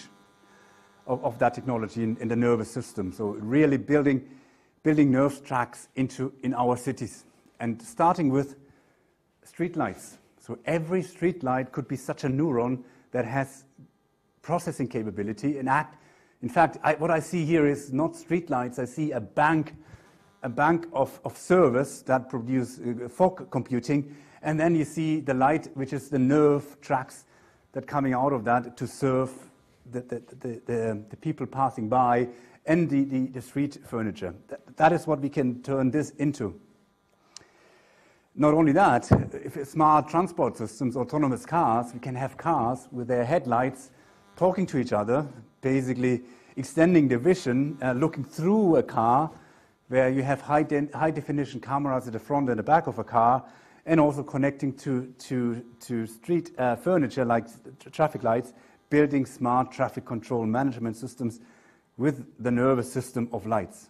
of that technology in the nervous system. So really building nerve tracks in our cities, and starting with street lights. So every street light could be such a neuron that has processing capability and act. In fact, what I see here is not street lights. I see a bank of servers that produce fog computing, and then you see the light, which is the nerve tracks that coming out of that to serve the people passing by and the street furniture. That is what we can turn this into. Not only that, if smart transport systems, autonomous cars, we can have cars with their headlights talking to each other, basically extending the vision, looking through a car, where you have high definition cameras at the front and the back of a car, and also connecting to street furniture like traffic lights, building smart traffic control management systems with the nervous system of lights.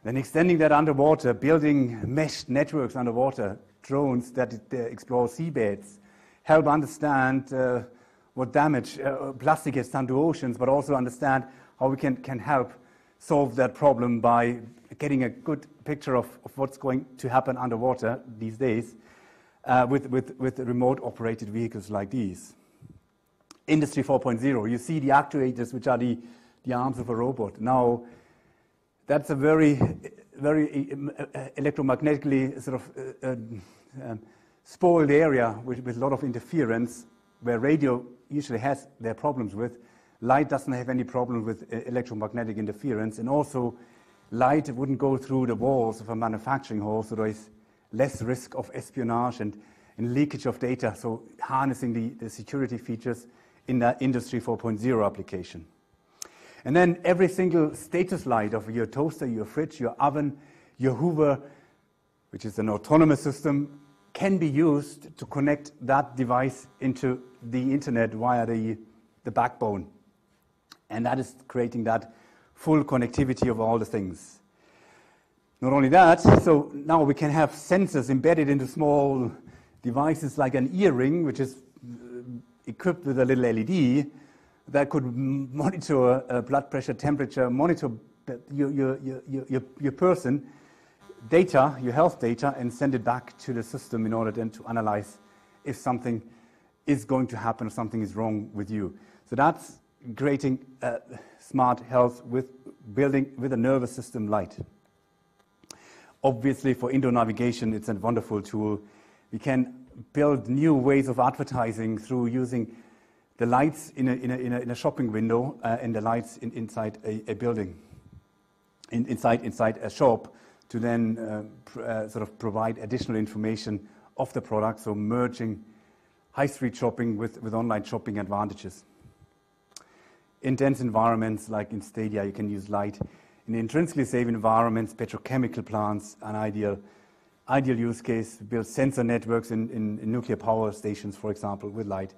Then extending that underwater, building mesh networks underwater, drones that explore seabeds, help understand what damage plastic has done to oceans, but also understand how we can help solve that problem by getting a good picture of what's going to happen underwater these days with remote operated vehicles like these. Industry 4.0, you see the actuators, which are the arms of a robot. Now, that's a very electromagnetically sort of spoiled area with a lot of interference, where radio usually has their problems with. Light doesn't have any problem with electromagnetic interference, and also light wouldn't go through the walls of a manufacturing hall, so there is less risk of espionage and leakage of data, so harnessing the security features in that Industry 4.0 application. And then every single status light of your toaster, your fridge, your oven, your Hoover, which is an autonomous system, can be used to connect that device into the internet via the backbone. And that is creating that full connectivity of all the things. Not only that, so now we can have sensors embedded into small devices like an earring, which is equipped with a little LED that could monitor blood pressure, temperature, monitor your person data, your health data, and send it back to the system in order then to analyze if something is going to happen or something is wrong with you. So that's creating smart health with building with a nervous system light. Obviously, for indoor navigation, it's a wonderful tool. We can build new ways of advertising through using the lights in a shopping window and the lights inside a building, inside a shop, to then sort of provide additional information of the product, so merging high street shopping with online shopping advantages. In dense environments like in stadia, you can use light. In intrinsically safe environments, petrochemical plants, an ideal use case, build sensor networks in nuclear power stations, for example, with light.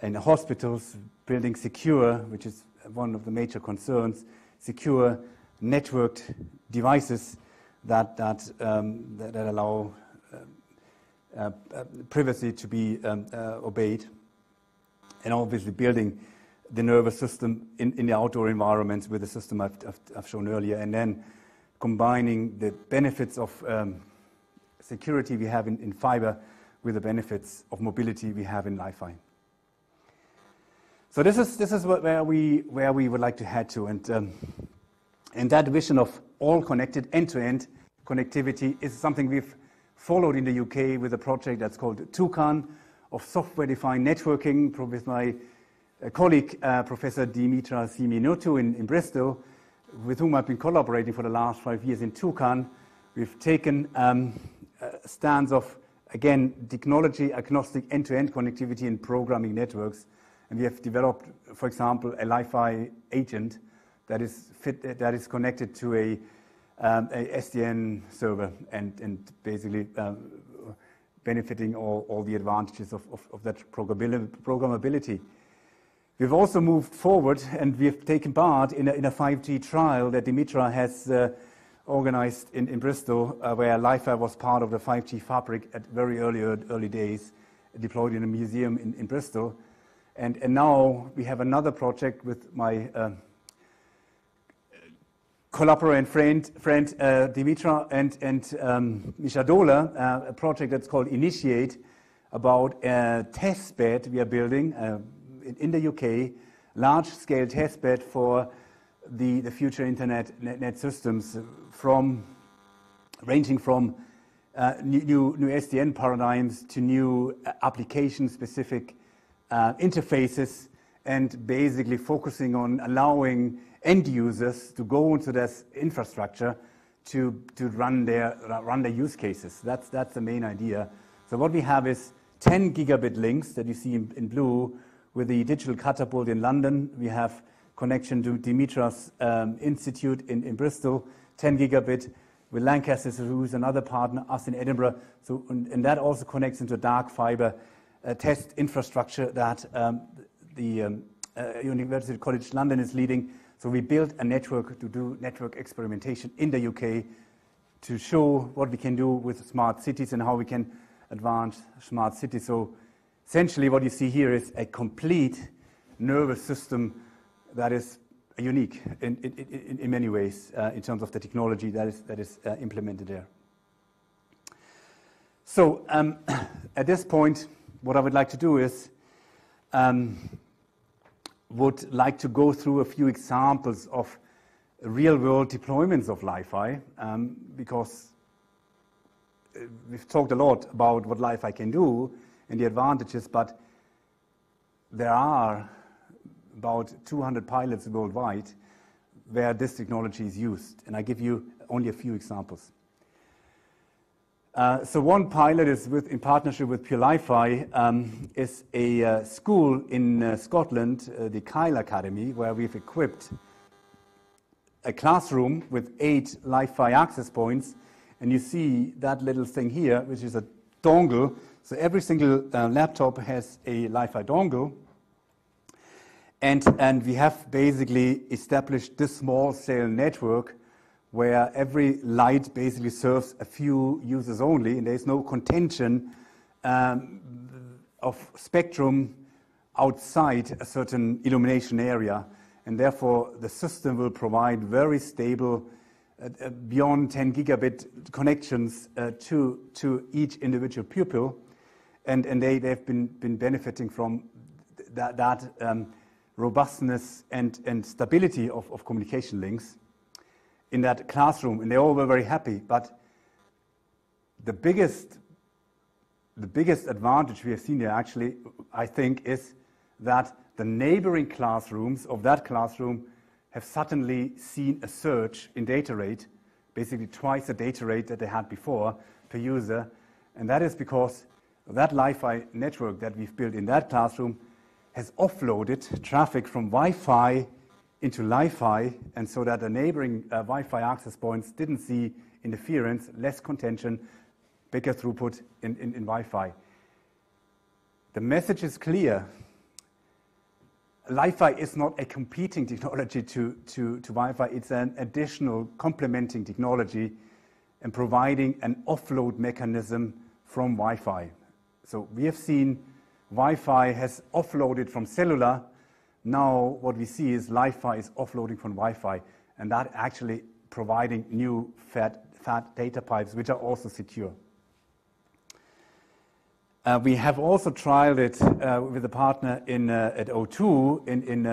In hospitals, building secure, which is one of the major concerns, secure networked devices that allow privacy to be obeyed, and obviously building the nervous system in the outdoor environments with the system I've shown earlier, and then combining the benefits of security we have in fiber with the benefits of mobility we have in LiFi. So this is where we would like to head to, and that vision of all connected end-to-end connectivity is something we've followed in the UK with a project that's called Toucan of software-defined networking with my colleague, Professor Dimitra Siminotou in Bristol, with whom I've been collaborating for the last 5 years in Toucan. We've taken a stance of, again, technology-agnostic end-to-end connectivity and programming networks, and we have developed, for example, a LiFi agent that is connected to a SDN server and basically benefiting all the advantages of that programmability. We've also moved forward, and we've taken part in a 5G trial that Dimitra has organized in Bristol, where LiFi was part of the 5G fabric at very early days, deployed in a museum in Bristol. And now we have another project with my collaborator and friend Dimitra and Misha Dola, a project that's called Initiate, about a test bed we are building in the UK, large-scale test bed for the future net systems, ranging from new SDN paradigms to new application-specific interfaces, and basically focusing on allowing end users to go into this infrastructure to run their use cases. That's the main idea. So what we have is 10 gigabit links that you see in blue with the Digital Catapult in London. We have connection to Dimitra's institute in Bristol, 10 gigabit, with Lancaster, who's another partner, us in Edinburgh. So, and that also connects into dark fiber test infrastructure that the University College London is leading. So we built a network to do network experimentation in the UK to show what we can do with smart cities and how we can advanced smart city. So essentially what you see here is a complete nervous system that is unique in many ways in terms of the technology that is implemented there. So at this point, what I would like to do is would like to go through a few examples of real-world deployments of LiFi, because we've talked a lot about what LiFi can do and the advantages, but there are about 200 pilots worldwide where this technology is used, and I give you only a few examples. So one pilot is in partnership with Pure LiFi, is a school in Scotland, the Kyle Academy, where we've equipped a classroom with 8 LiFi access points, and you see that little thing here, which is a dongle. So every single laptop has a LiFi dongle, and we have basically established this small cell network where every light basically serves a few users only, and there's no contention of spectrum outside a certain illumination area, and therefore the system will provide very stable beyond 10 gigabit connections to each individual pupil, and they've been benefiting from that robustness and stability of communication links in that classroom, and they all were very happy. But the biggest advantage we have seen here, actually, I think, is that the neighboring classrooms of that classroom have suddenly seen a surge in data rate, basically twice the data rate that they had before per user, and that is because that LiFi network that we've built in that classroom has offloaded traffic from Wi-Fi into LiFi, and so that the neighboring Wi-Fi access points didn't see interference, less contention, bigger throughput in Wi-Fi. The message is clear. LiFi is not a competing technology to Wi-Fi. It's an additional complementing technology and providing an offload mechanism from Wi-Fi. So we have seen Wi-Fi has offloaded from cellular. Now what we see is LiFi is offloading from Wi-Fi, and that actually providing new fat data pipes, which are also secure. We have also trialed it with a partner at O2 in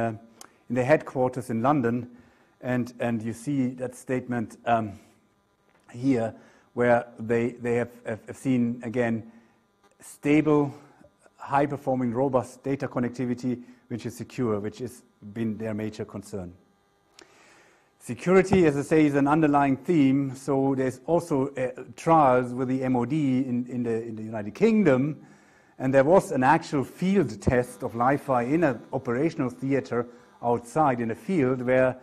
the headquarters in London, and you see that statement here, where they have seen again stable, high-performing, robust data connectivity, which is secure, which has been their major concern. Security, as I say, is an underlying theme. So there's also trials with the MOD in the United Kingdom, and there was an actual field test of LiFi in an operational theater outside in a field, where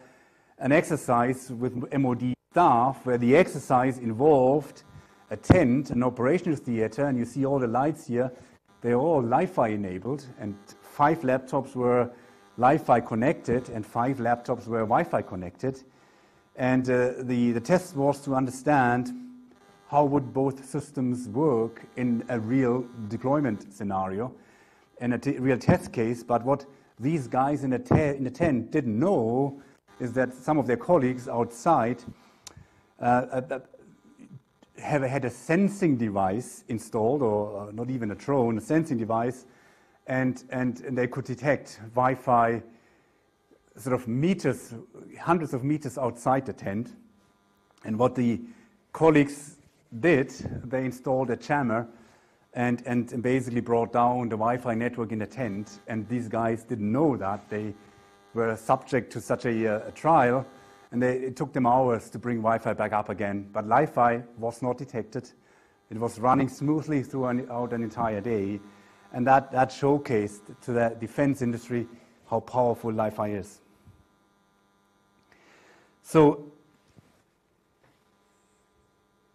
an exercise with MOD staff, where the exercise involved a tent, an operational theater, and you see all the lights here. They're all LiFi enabled, and 5 laptops were LiFi connected and 5 laptops were Wi-Fi connected. And the test was to understand how would both systems work in a real deployment scenario and a real test case. But what these guys in the tent didn't know is that some of their colleagues outside had a sensing device installed, or not even a drone, a sensing device, and they could detect Wi-Fi sort of meters, hundreds of meters outside the tent. And what the colleagues did, they installed a jammer and basically brought down the Wi-Fi network in the tent. And these guys didn't know that. They were subject to such a trial, and it took them hours to bring Wi-Fi back up again. But LiFi was not detected. It was running smoothly throughout an entire day. And that showcased to the defense industry how powerful LiFi is. So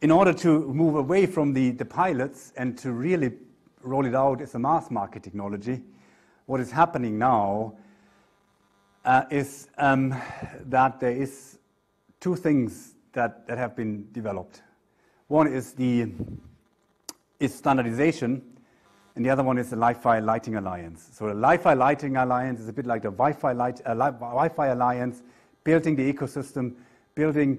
in order to move away from the pilots and to really roll it out as a mass market technology, what is happening now is that there is 2 things that have been developed. One is the is standardization, and the other one is the LiFi Lighting Alliance. So the LiFi Lighting Alliance is a bit like the Wi-Fi Alliance, building the ecosystem, building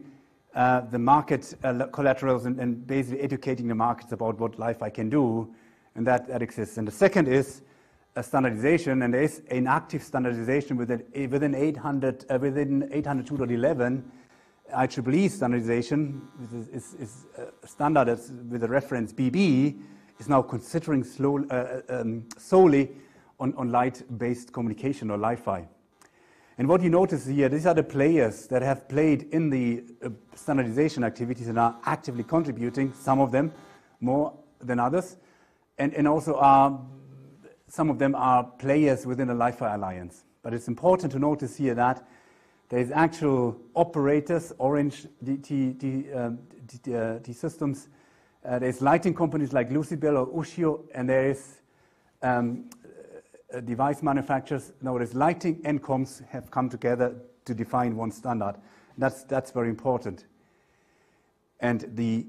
the market collaterals, and basically educating the markets about what LiFi can do, and that exists. And the second is a standardization, and there is an active standardization within 802.11. IEEE standardization is a standard that's with the reference BB, is now considering solely on light-based communication or LiFi. And what you notice here, these are the players that have played in the standardization activities and are actively contributing, some of them more than others, and also some of them are players within the LiFi Alliance. But it's important to notice here that there is actual operators, Orange, T-Systems, there's lighting companies like Lucibel or Ushio, and there is device manufacturers. Now there's lighting and comms have come together to define one standard. That's very important. And the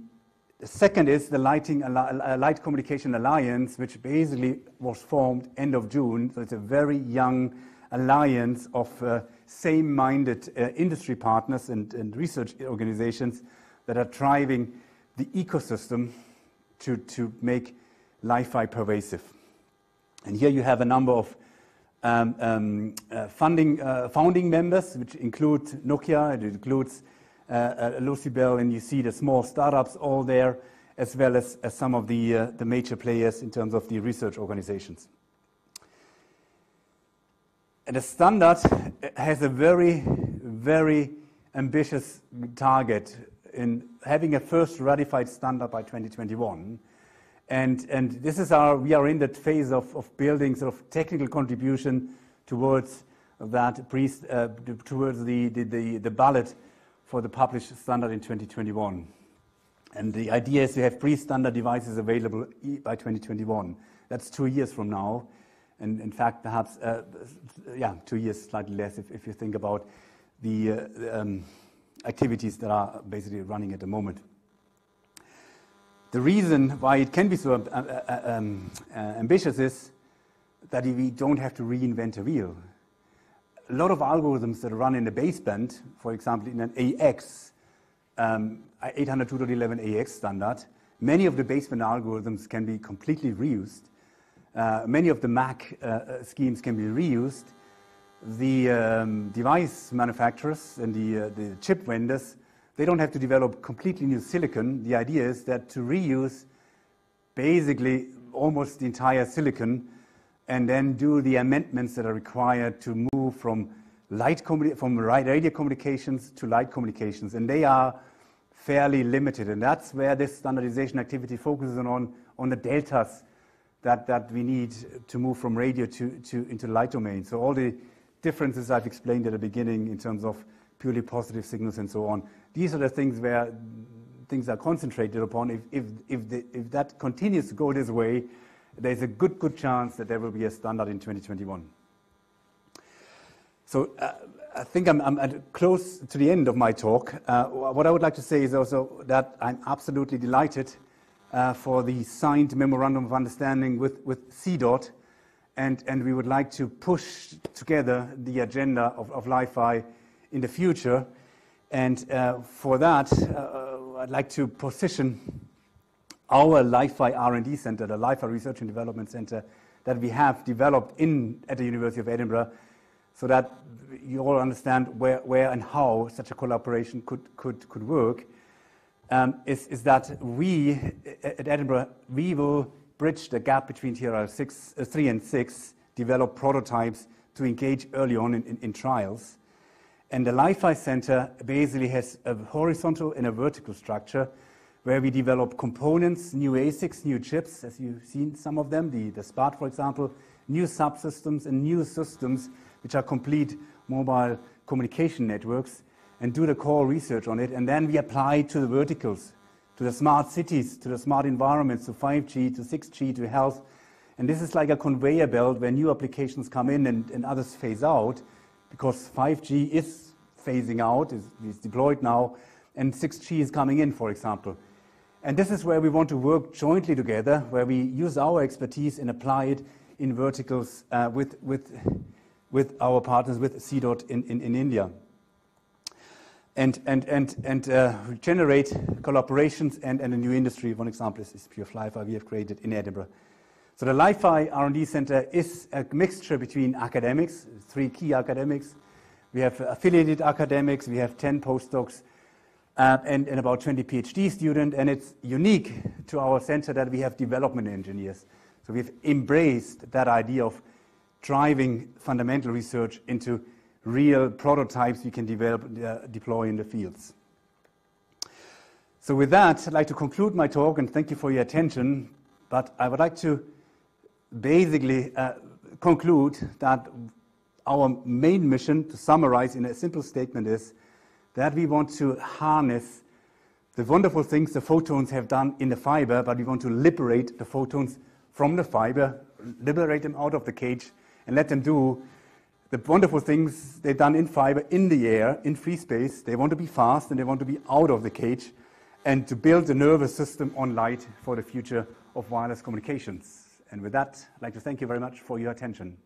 second is the Light Communication Alliance, which basically was formed end of June. So it's a very young alliance of same-minded industry partners and research organizations that are driving the ecosystem to make LiFi pervasive. And here you have a number of founding members, which include Nokia, it includes Lucibel, and you see the small startups all there, as well as some of the major players in terms of the research organizations. And the standard has a very, very ambitious target in having a first ratified standard by 2021. And this is we are in that phase of building sort of technical contribution towards that, towards the ballot for the published standard in 2021. And the idea is to have pre-standard devices available by 2021. That's 2 years from now. And in fact, perhaps, 2 years, slightly less, if you think about the activities that are basically running at the moment. The reason why it can be so ambitious is that we don't have to reinvent a wheel. A lot of algorithms that run in the baseband, for example, in an AX, 802.11 AX standard, many of the baseband algorithms can be completely reused. Many of the MAC schemes can be reused. The device manufacturers and the chip vendors, they don't have to develop completely new silicon. The idea is that to reuse basically almost the entire silicon and then do the amendments that are required to move from radio communications to light communications. And they are fairly limited. And that's where this standardization activity focuses on the deltas that we need to move from radio into light domain. So all the differences I've explained at the beginning in terms of purely positive signals and so on, these are the things where things are concentrated upon. If that continues to go this way, there's a good chance that there will be a standard in 2021. So I think I'm close to the end of my talk. What I would like to say is also that I'm absolutely delighted for the signed Memorandum of Understanding with CDOT, and we would like to push together the agenda of LiFi in the future. And for that, I'd like to position our LiFi R&D Center, the LiFi Research and Development Center that we have developed at the University of Edinburgh, so that you all understand where and how such a collaboration could work, is that we at Edinburgh, we will bridge the gap between TRL 3 and 6, develop prototypes to engage early on in trials. And the LiFi Center basically has a horizontal and a vertical structure where we develop components, new ASICs, new chips, as you've seen some of them, the SPAT, for example, new subsystems and new systems which are complete mobile communication networks, and do the core research on it. And then we apply to the verticals, to the smart cities, to the smart environments, to 5G, to 6G, to health. And this is like a conveyor belt where new applications come in and others phase out, because 5G is phasing out, is deployed now, and 6G is coming in, for example. And this is where we want to work jointly together, where we use our expertise and apply it in verticals with our partners, with CDOT in India. And generate collaborations and a new industry. One example is Pure LiFi we have created in Edinburgh. So the LiFi R&D Center is a mixture between academics, 3 key academics. We have affiliated academics, we have 10 postdocs, and about 20 PhD students, and it's unique to our center that we have development engineers. So we've embraced that idea of driving fundamental research into real prototypes we can develop, deploy in the fields. So with that, I'd like to conclude my talk, and thank you for your attention. But I would like to basically conclude that our main mission, to summarize in a simple statement, is that we want to harness the wonderful things the photons have done in the fiber, but we want to liberate the photons from the fiber, liberate them out of the cage, and let them do the wonderful things they've done in fiber, in the air, in free space. They want to be fast and they want to be out of the cage, and to build a nervous system on light for the future of wireless communications. And with that, I'd like to thank you very much for your attention.